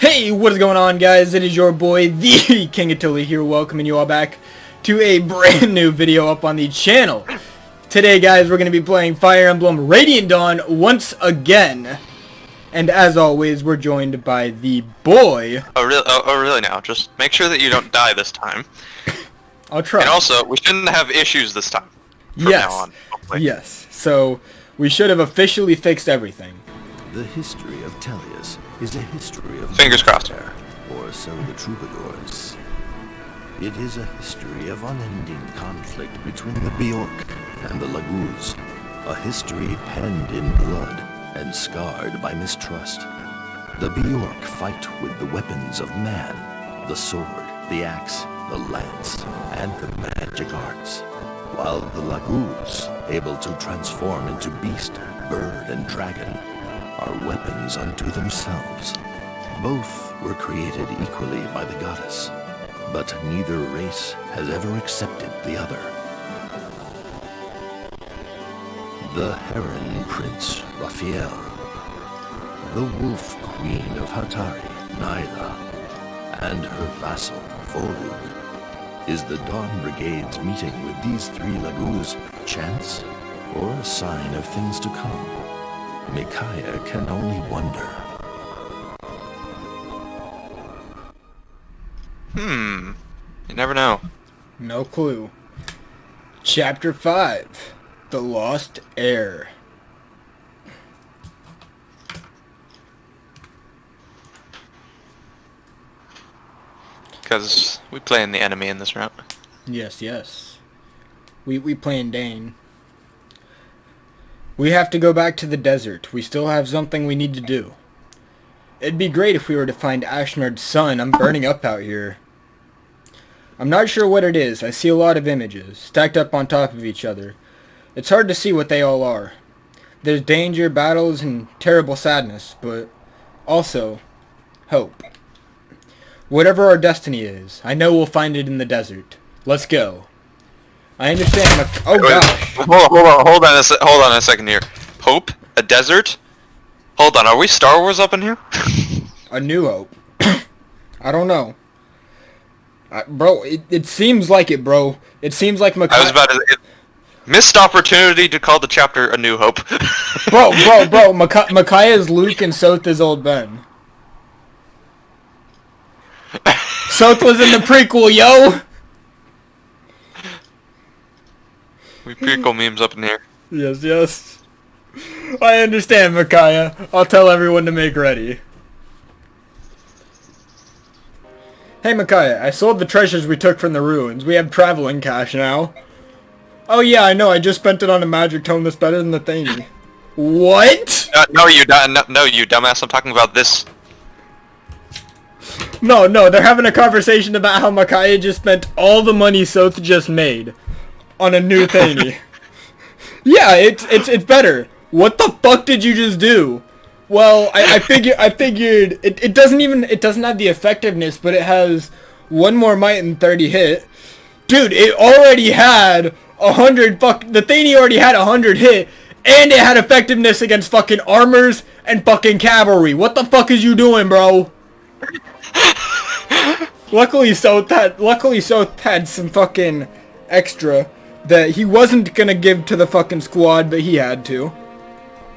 Hey, what is going on, guys? It is your boy, the King Attila here, welcoming you all back to a brand new video up on the channel. Today, guys, we're going to be playing Fire Emblem Radiant Dawn once again. And as always, we're joined by the boy. Oh, really now? Just make sure that you don't die this time. I'll try. And also, we shouldn't have issues this time. From now on, hopefully. Yes. So, we should have officially fixed everything. The history of Tellius is a history of Fingers crossed. Or so the troubadours. It is a history of unending conflict between the Bjork and the Laguz. A history penned in blood and scarred by mistrust. The Bjork fight with the weapons of man, the sword, the axe, the lance, and the magic arts. While the Laguz, able to transform into beast, bird, and dragon, are weapons unto themselves. Both were created equally by the goddess, but neither race has ever accepted the other. The Heron Prince Raphael, the Wolf Queen of Hatari, Nyla, and her vassal, Volug. Is the Dawn Brigade's meeting with these three Laguz chance, or a sign of things to come? Micaiah can only wonder. You never know. No clue. Chapter 5. The Lost Heir. Because we playing the enemy in this route. Yes, yes. We playing Daein. We have to go back to the desert. We still have something we need to do. It'd be great if we were to find Ashnard's son. I'm burning up out here. I'm not sure what it is. I see a lot of images, stacked up on top of each other. It's hard to see what they all are. There's danger, battles, and terrible sadness, but also hope. Whatever our destiny is, I know we'll find it in the desert. Let's go. I understand. Oh gosh. Hold on a second here. Hope? A desert? Hold on, are we Star Wars up in here? A New Hope. I don't know. Bro, it seems like it, bro. It seems like I was about to... missed opportunity to call the chapter A New Hope. bro. Micaiah is Luke and Soth is Old Ben. Soth was in the prequel, yo! We prequel memes up in here. Yes, yes. I understand, Micaiah. I'll tell everyone to make ready. Hey, Micaiah, I sold the treasures we took from the ruins. We have traveling cash now. Oh yeah, I know. I just spent it on a magic tome that's better than the thingy. What? No, you dumbass. I'm talking about this. No, they're having a conversation about how Micaiah just spent all the money Soth just made on a new thingy. Yeah, it's better. What the fuck did you just do? Well, I figured it doesn't have the effectiveness, but it has 1 more might and 30 hit. Dude, it already had 100 the thingy already had 100 hit, and it had effectiveness against fucking armors and fucking cavalry. What the fuck is you doing, bro? Luckily Soth had some fucking extra that he wasn't gonna give to the fucking squad, but he had to.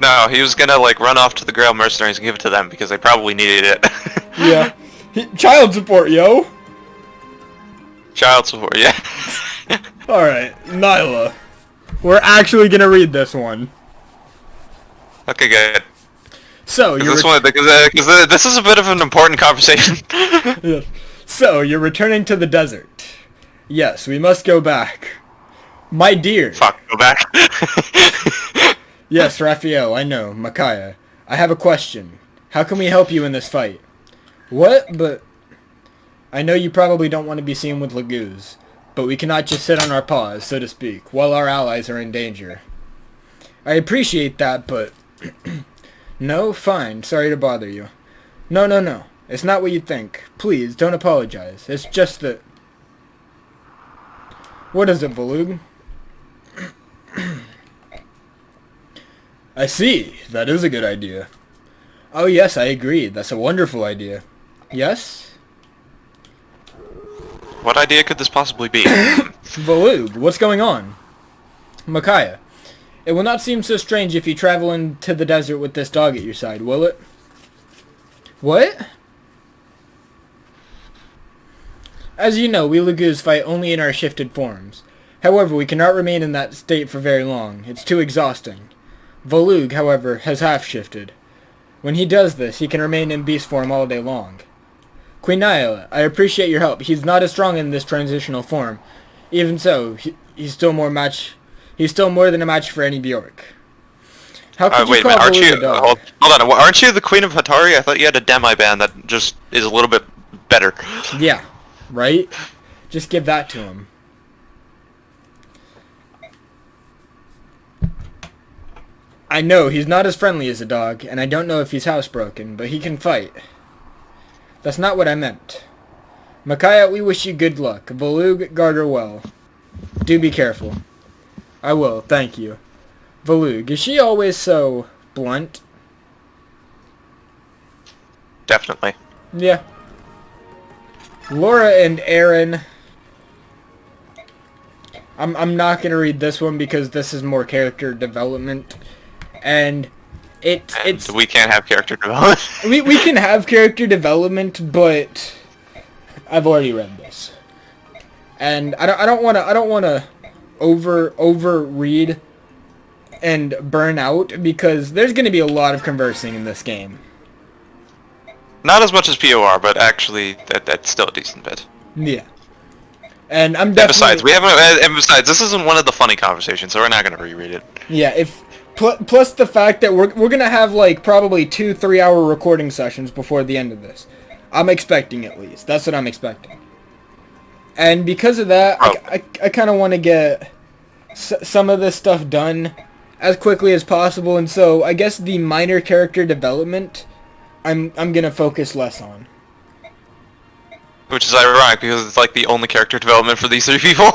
No, he was gonna like run off to the Grail Mercenaries and give it to them because they probably needed it. Yeah. Child support, yo! Child support, yeah. Alright, Nyla. We're actually gonna read this one. Okay, good. So, because this is a bit of an important conversation. Yes. So, you're returning to the desert. Yes, we must go back. My dear. Fuck, go back. Yes, Raphael, I know. Micaiah. I have a question. How can we help you in this fight? What? But... I know you probably don't want to be seen with Laguz, but we cannot just sit on our paws, so to speak, while our allies are in danger. I appreciate that, but... No? Fine. Sorry to bother you. No. It's not what you think. Please, don't apologize. It's just that... What is it, Volug? I see. That is a good idea. Oh yes, I agree. That's a wonderful idea. Yes? What idea could this possibly be? Volug, what's going on? Micaiah, it will not seem so strange if you travel into the desert with this dog at your side, will it? What? As you know, we Lagoos fight only in our shifted forms. However, we cannot remain in that state for very long. It's too exhausting. Volug, however, has half-shifted. When he does this, he can remain in beast form all day long. Queen Elincia, I appreciate your help. He's not as strong in this transitional form. Even so, he's still more than a match for any Bjork. How could you call Volug a dog? Hold on, aren't you the Queen of Hatari? I thought you had a demi-band that just is a little bit better. Yeah, right? Just give that to him. I know, he's not as friendly as a dog, and I don't know if he's housebroken, but he can fight. That's not what I meant. Micaiah, we wish you good luck. Volug, guard her well. Do be careful. I will, thank you. Volug, is she always so blunt? Definitely. Yeah. Laura and Aaron. I'm not gonna read this one because this is more character development. And it's we can't have character development. we can have character development, but I've already read this, and I don't wanna over read and burn out because there's gonna be a lot of conversing in this game. Not as much as POR, but actually that's still a decent bit. Yeah, and I'm definitely. And besides, this isn't one of the funny conversations, so we're not gonna reread it. Yeah, plus the fact that we're gonna have like probably 2-3 hour recording sessions before the end of this. I'm expecting at least. That's what I'm expecting. And because of that, I kind of want to get some of this stuff done as quickly as possible, and so I guess the minor character development I'm gonna focus less on. Which is ironic because it's like the only character development for these three people.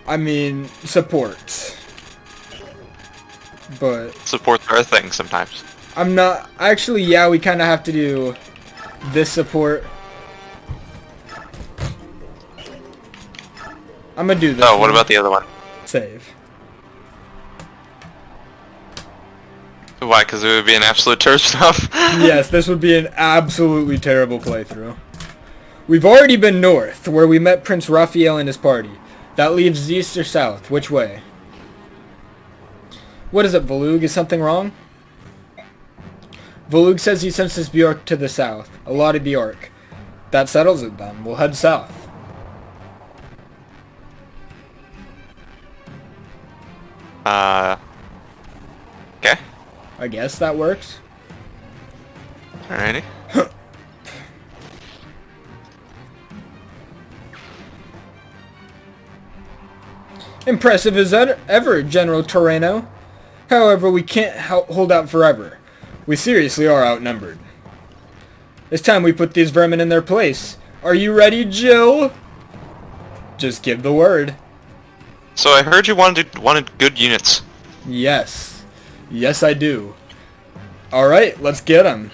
I mean, supports. But supports are a thing sometimes. I'm not... Actually, yeah, we kind of have to do this support. I'm gonna do this. Oh, what about the other one? Save. Why? Because it would be an absolute turd stuff? Yes, this would be an absolutely terrible playthrough. We've already been north, where we met Prince Raphael and his party. That leaves east or south. Which way? What is it, Volug? Is something wrong? Volug says he senses Bjork to the south. A lot of Bjork. That settles it then. We'll head south. Okay. I guess that works. Alrighty. Impressive as ever, General Torreno. However, we can't hold out forever. We seriously are outnumbered. It's time we put these vermin in their place. Are you ready, Jill? Just give the word. So I heard you wanted good units. Yes. Yes, I do. Alright, let's get them.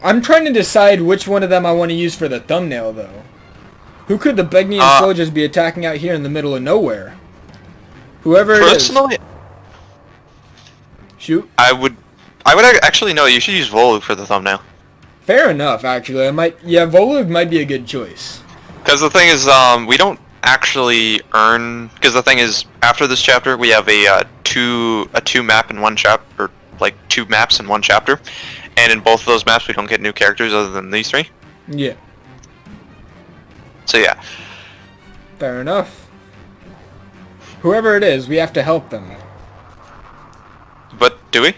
I'm trying to decide which one of them I want to use for the thumbnail, though. Who could the Begnion soldiers be attacking out here in the middle of nowhere? Whoever it is. Personally, shoot. I would actually no. You should use Volug for the thumbnail. Fair enough, actually. Yeah, Volug might be a good choice. Because the thing is, we don't actually earn. Because the thing is, after this chapter, we have a two map in one chapter, or like 2 maps in one chapter, and in both of those maps, we don't get new characters other than these 3. Yeah. So yeah. Fair enough. Whoever it is, we have to help them. But do we?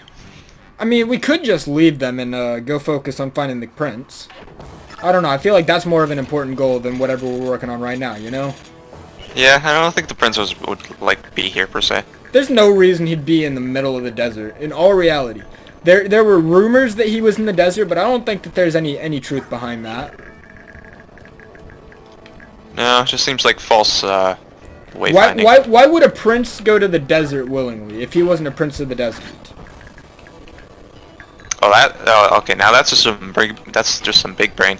I mean, we could just leave them and go focus on finding the prince. I don't know, I feel like that's more of an important goal than whatever we're working on right now, you know? Yeah, I don't think the prince would like be here per se. There's no reason he'd be in the middle of the desert, in all reality. There were rumors that he was in the desert, but I don't think that there's any truth behind that. No, it just seems like false wayfinding. Why would a prince go to the desert willingly if he wasn't a prince of the desert? Oh, that. Okay, now that's just some big brain.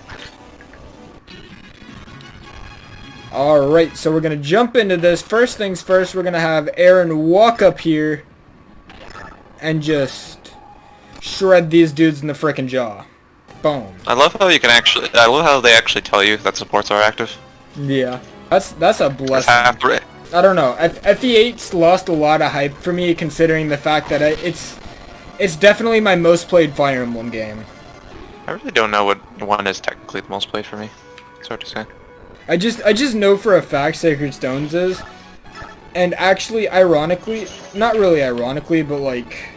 Alright, so we're gonna jump into this. First things first, we're gonna have Aaron walk up here and just shred these dudes in the frickin' jaw. Boom. I love how you can actually. I love how they actually tell you that supports are active. Yeah, that's a blessing. After it. I don't know. FE8's lost a lot of hype for me, considering the fact that it's definitely my most played Fire Emblem game. I really don't know what one is technically the most played for me. It's hard to say. I just know for a fact Sacred Stones is, and actually, ironically, not really ironically, but like,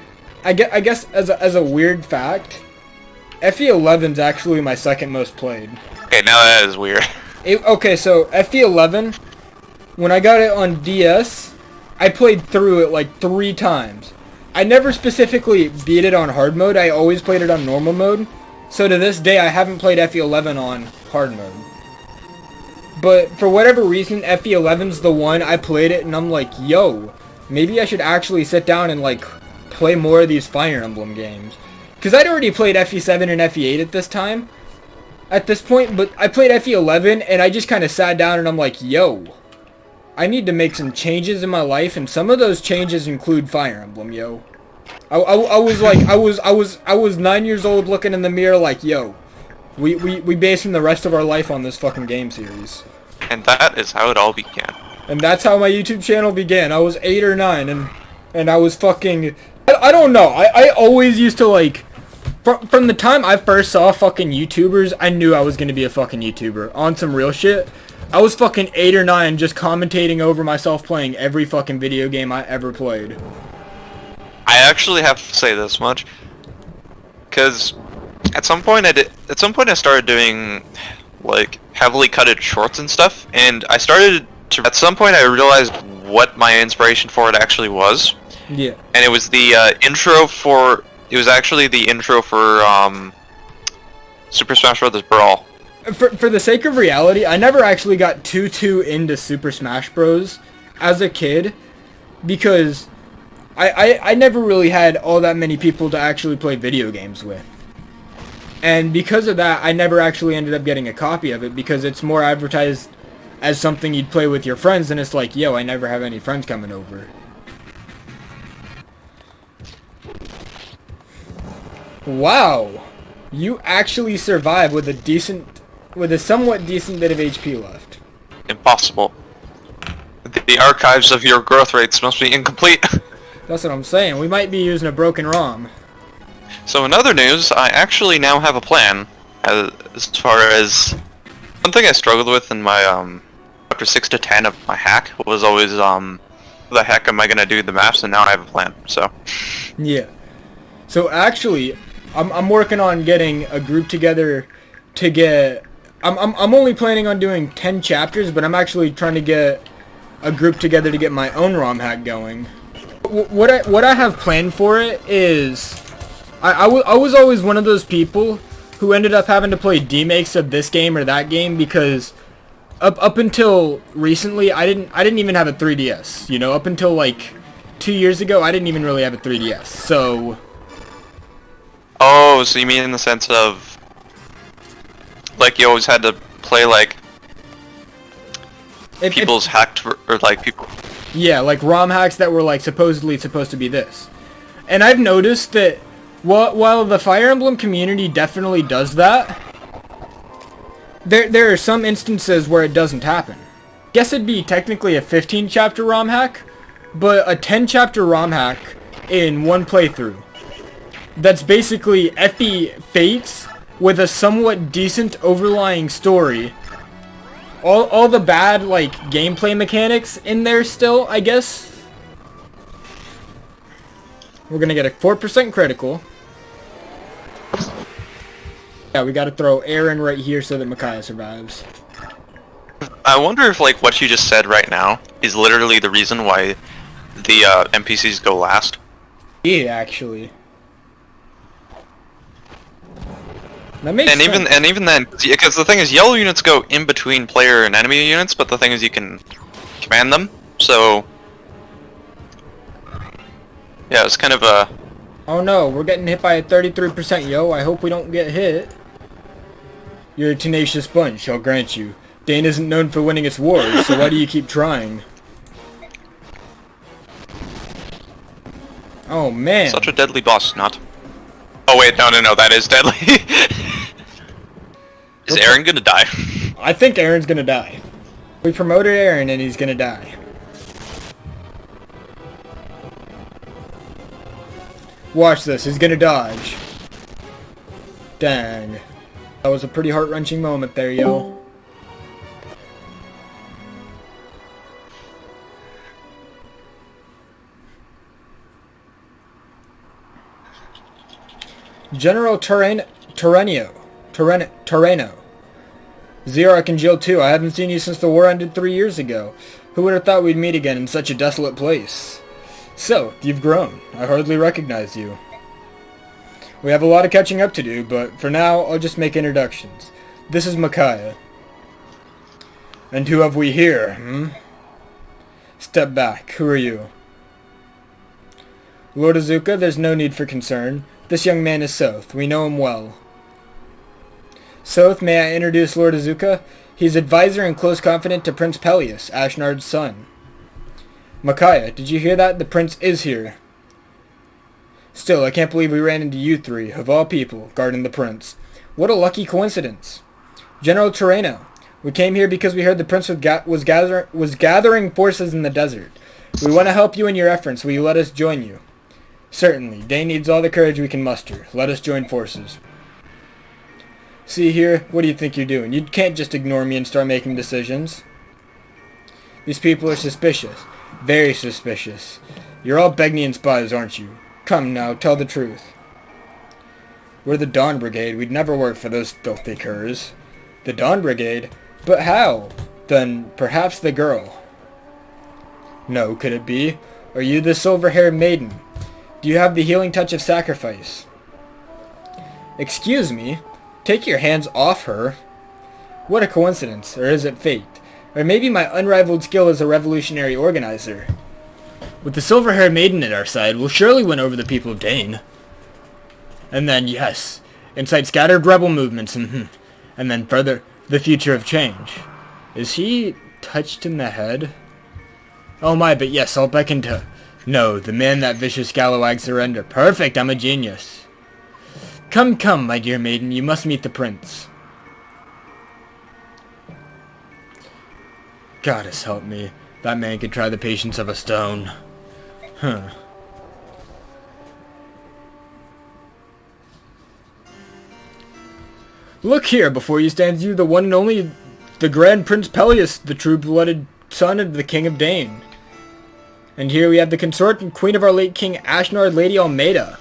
I guess as a weird fact, FE11's actually my second most played. Okay, now that is weird. Okay, so FE11, when I got it on DS, I played through it like 3 times. I never specifically beat it on hard mode. I always played it on normal mode. So to this day, I haven't played FE11 on hard mode. But for whatever reason, FE11's the one I played it and I'm like, yo, maybe I should actually sit down and like play more of these Fire Emblem games. Because I'd already played FE7 and FE8 at this point, but I played FE11 and I just kind of sat down and I'm like, yo, I need to make some changes in my life, and some of those changes include Fire Emblem, yo. I was 9 years old looking in the mirror like, yo, we basing the rest of our life on this fucking game series. And that is how it all began. And that's how my YouTube channel began. I was 8 or 9 and I was fucking, I don't know. I always used to like, from the time I first saw fucking YouTubers, I knew I was gonna be a fucking YouTuber. On some real shit. I was fucking 8 or 9 just commentating over myself playing every fucking video game I ever played. I actually have to say this much, because at some point I started doing like heavily cutted shorts and stuff, and at some point I realized what my inspiration for it actually was. Yeah. And it was the actually the intro for Super Smash Bros. Brawl. For the sake of reality, I never actually got too into Super Smash Bros. As a kid, because I never really had all that many people to actually play video games with. And because of that, I never actually ended up getting a copy of it, because it's more advertised as something you'd play with your friends, and it's like, yo, I never have any friends coming over. Wow! You actually survived with a somewhat decent bit of HP left. Impossible. The archives of your growth rates must be incomplete. That's what I'm saying. We might be using a broken ROM. So in other news, I actually now have a plan. As far as one thing I struggled with in my chapter 6 to 10 of my hack was always the heck am I gonna do the maps, and now I have a plan. So yeah. So actually, I'm working on getting a group together to get. I'm only planning on doing 10 chapters, but I'm actually trying to get a group together to get my own ROM hack going. What I have planned for it is, I was always one of those people who ended up having to play demakes of this game or that game, because up until recently I didn't even have a 3DS. You know, up until like 2 years ago I didn't even really have a 3DS. So. Oh, so you mean in the sense of like you always had to play like people's hacked or like people. Yeah, like ROM hacks that were like supposedly supposed to be this. And I've noticed that while the Fire Emblem community definitely does that, there are some instances where it doesn't happen. Guess it'd be technically a 15 chapter ROM hack, but a 10 chapter ROM hack in one playthrough. That's basically FE Fates with a somewhat decent overlying story. All the bad, like, gameplay mechanics in there still, I guess. We're gonna get a 4% critical. Yeah, we gotta throw Aaron right here so that Micaiah survives. I wonder if, like, what you just said right now is literally the reason why the NPCs go last. Yeah, actually. That makes sense. Even then, because the thing is, yellow units go in between player and enemy units, but the thing is, you can command them. So yeah, it's kind of a. Oh no, we're getting hit by a 33%, yo. I hope we don't get hit. You're a tenacious bunch, I'll grant you. Daein isn't known for winning its wars, so why do you keep trying? Oh man. Such a deadly boss, not. Oh wait, no, that is deadly. Is Aaron gonna die? I think Aaron's gonna die. We promoted Aaron and he's gonna die. Watch this, he's gonna dodge. Dang. That was a pretty heart-wrenching moment there, yo. General Terreno. Xerox and Jill too. I haven't seen you since the war ended 3 years ago. Who would have thought we'd meet again in such a desolate place? So, you've grown. I hardly recognize you. We have a lot of catching up to do, but for now, I'll just make introductions. This is Micaiah. And who have we here, Step back. Who are you? Lord Azuka, there's no need for concern. This young man is Soth. We know him well. Soth, may I introduce Lord Azuka? He's advisor and close confidant to Prince Peleus, Ashnard's son. Micaiah, did you hear that? The prince is here. Still, I can't believe we ran into you three, of all people, guarding the prince. What a lucky coincidence. General Terreno, we came here because we heard the prince was gathering forces in the desert. We want to help you in your efforts. Will you let us join you? Certainly. Daein needs all the courage we can muster. Let us join forces. See here, what do you think you're doing? You can't just ignore me and start making decisions. These people are suspicious. Very suspicious. You're all Begnion spies, aren't you? Come now, tell the truth. We're the Dawn Brigade. We'd never work for those filthy curs. The Dawn Brigade? But how? Then perhaps the girl. No, could it be? Are you the silver-haired maiden? Do you have the healing touch of sacrifice? Excuse me? Take your hands off her. What a coincidence, or is it fate? Or maybe my unrivaled skill as a revolutionary organizer. With the silver-haired maiden at our side, we'll surely win over the people of Daein. And then, yes, incite scattered rebel movements, and then further, the future of change. Is he touched in the head? Oh my, but yes, I'll beckon to... No, the man that vicious scalawag surrender. Perfect, I'm a genius. Come, come, my dear maiden, you must meet the prince. Goddess help me. That man could try the patience of a stone. Huh. Look here, before you stands you the one and only, the Grand Prince Peleus, the true-blooded son of the King of Daein. And here we have the consort and queen of our late King Ashnard, Lady Almeida.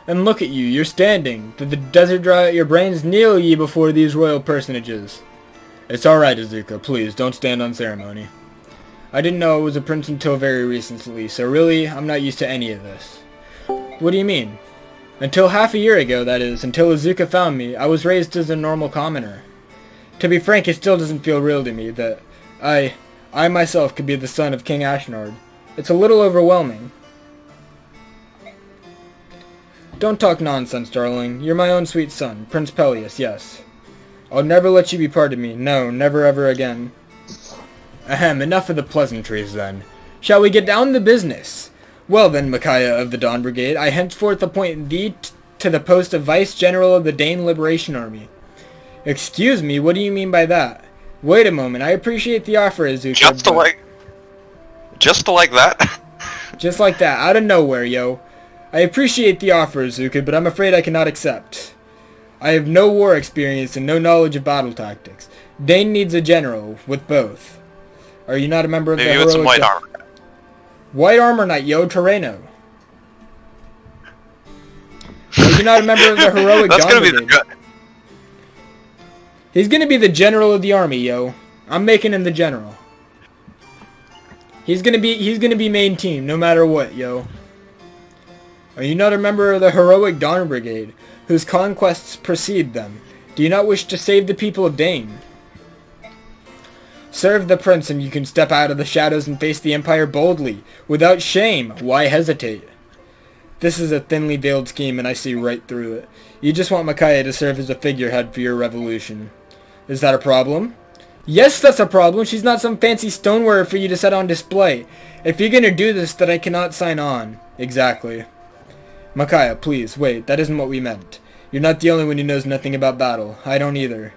And look at you, you're standing. Did the desert dry out your brains? Kneel ye before these royal personages. It's alright, Azuka, please, don't stand on ceremony. I didn't know I was a prince until very recently, so really, I'm not used to any of this. What do you mean? Until half a year ago, that is, until Azuka found me, I was raised as a normal commoner. To be frank, it still doesn't feel real to me that I myself could be the son of King Ashnard. It's a little overwhelming. Don't talk nonsense, darling. You're my own sweet son, Prince Peleus, yes. I'll never let you be part of me. No, never ever again. Ahem, enough of the pleasantries then. Shall we get down to business? Well then, Micaiah of the Dawn Brigade, I henceforth appoint thee to the post of Vice General of the Daein Liberation Army. Excuse me, what do you mean by that? Wait a moment, I appreciate the offer, Azuka. Just to like that? Just like that, out of nowhere, yo. I appreciate the offer, Azuka, but I'm afraid I cannot accept. I have no war experience and no knowledge of battle tactics. Daein needs a general, with both. Are you not a member of the heroic... Maybe with some white armor. White armor knight, yo, Terreno. Are you not a member of the heroic That's Dawn gonna be Brigade? the good. He's gonna be the general of the army, yo. I'm making him the general. He's gonna be main team, no matter what, yo. Are you not a member of the heroic Dawn Brigade, whose conquests precede them? Do you not wish to save the people of Daein? Serve the prince and you can step out of the shadows and face the Empire boldly, without shame. Why hesitate? This is a thinly veiled scheme, and I see right through it. You just want Micaiah to serve as a figurehead for your revolution. Is that a problem? Yes, that's a problem. She's not some fancy stoneware for you to set on display. If you're gonna do this, then I cannot sign on. Exactly. Micaiah, please, wait. That isn't what we meant. You're not the only one who knows nothing about battle. I don't either.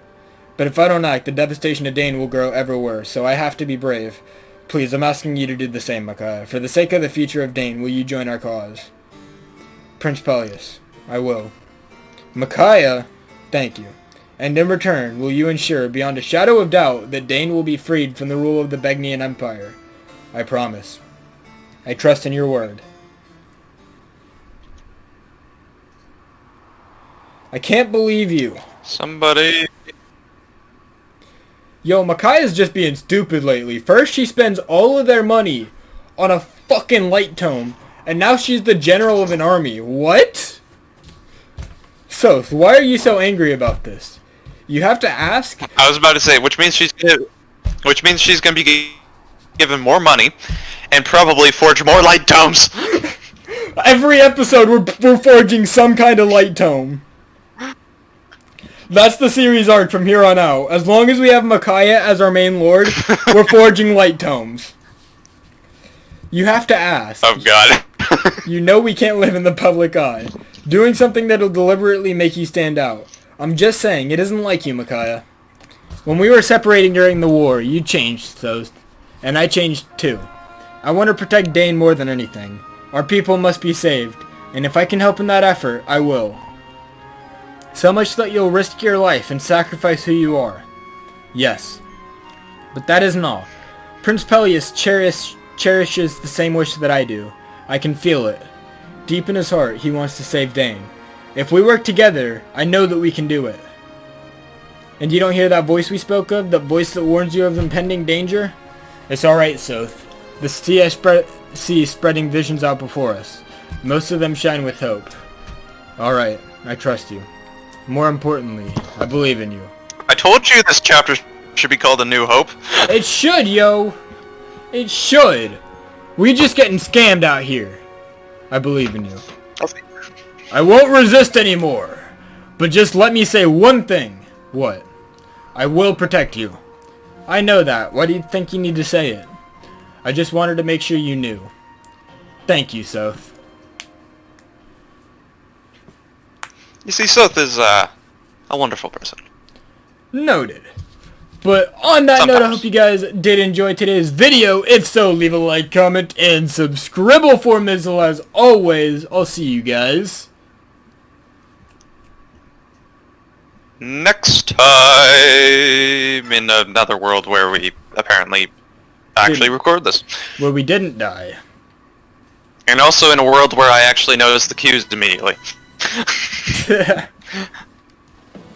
But if I don't act, the devastation of Daein will grow ever worse, so I have to be brave. Please, I'm asking you to do the same, Micaiah. For the sake of the future of Daein, will you join our cause? Prince Peleus, I will. Micaiah, thank you. And in return, will you ensure, beyond a shadow of doubt, that Daein will be freed from the rule of the Begnion Empire? I promise. I trust in your word. I can't believe you. Somebody... Yo, Micaiah's just being stupid lately. First, she spends all of their money on a fucking light tome, and now she's the general of an army. What? Soth, why are you so angry about this? You have to ask? I was about to say, which means she's gonna be given more money, and probably forge more light tomes. Every episode, we're forging some kind of light tome. That's the series arc from here on out. As long as we have Micaiah as our main lord, we're forging light tomes. You have to ask. Oh god. You know we can't live in the public eye. Doing something that'll deliberately make you stand out. I'm just saying, it isn't like you, Micaiah. When we were separating during the war, you changed, Soth. And I changed too. I want to protect Daein more than anything. Our people must be saved. And if I can help in that effort, I will. So much that you'll risk your life and sacrifice who you are. Yes. But that isn't all. Prince Peleus cherishes the same wish that I do. I can feel it. Deep in his heart, he wants to save Daein. If we work together, I know that we can do it. And you don't hear that voice we spoke of? That voice that warns you of impending danger? It's alright, Soth. The sea spreading visions out before us. Most of them shine with hope. Alright, I trust you. More importantly, I believe in you. I told you this chapter should be called A New Hope. It should, yo! It should! We just getting scammed out here. I believe in you. I won't resist anymore. But just let me say one thing. What? I will protect you. I know that. Why do you think you need to say it? I just wanted to make sure you knew. Thank you, Soth. You see, Soth is a wonderful person. Noted. But on that note, I hope you guys did enjoy today's video. If so, leave a like, comment, and subscribe for Mizzle. As always, I'll see you guys next time in another world where we apparently actually record this. Where we didn't die. And also in a world where I actually notice the cues immediately.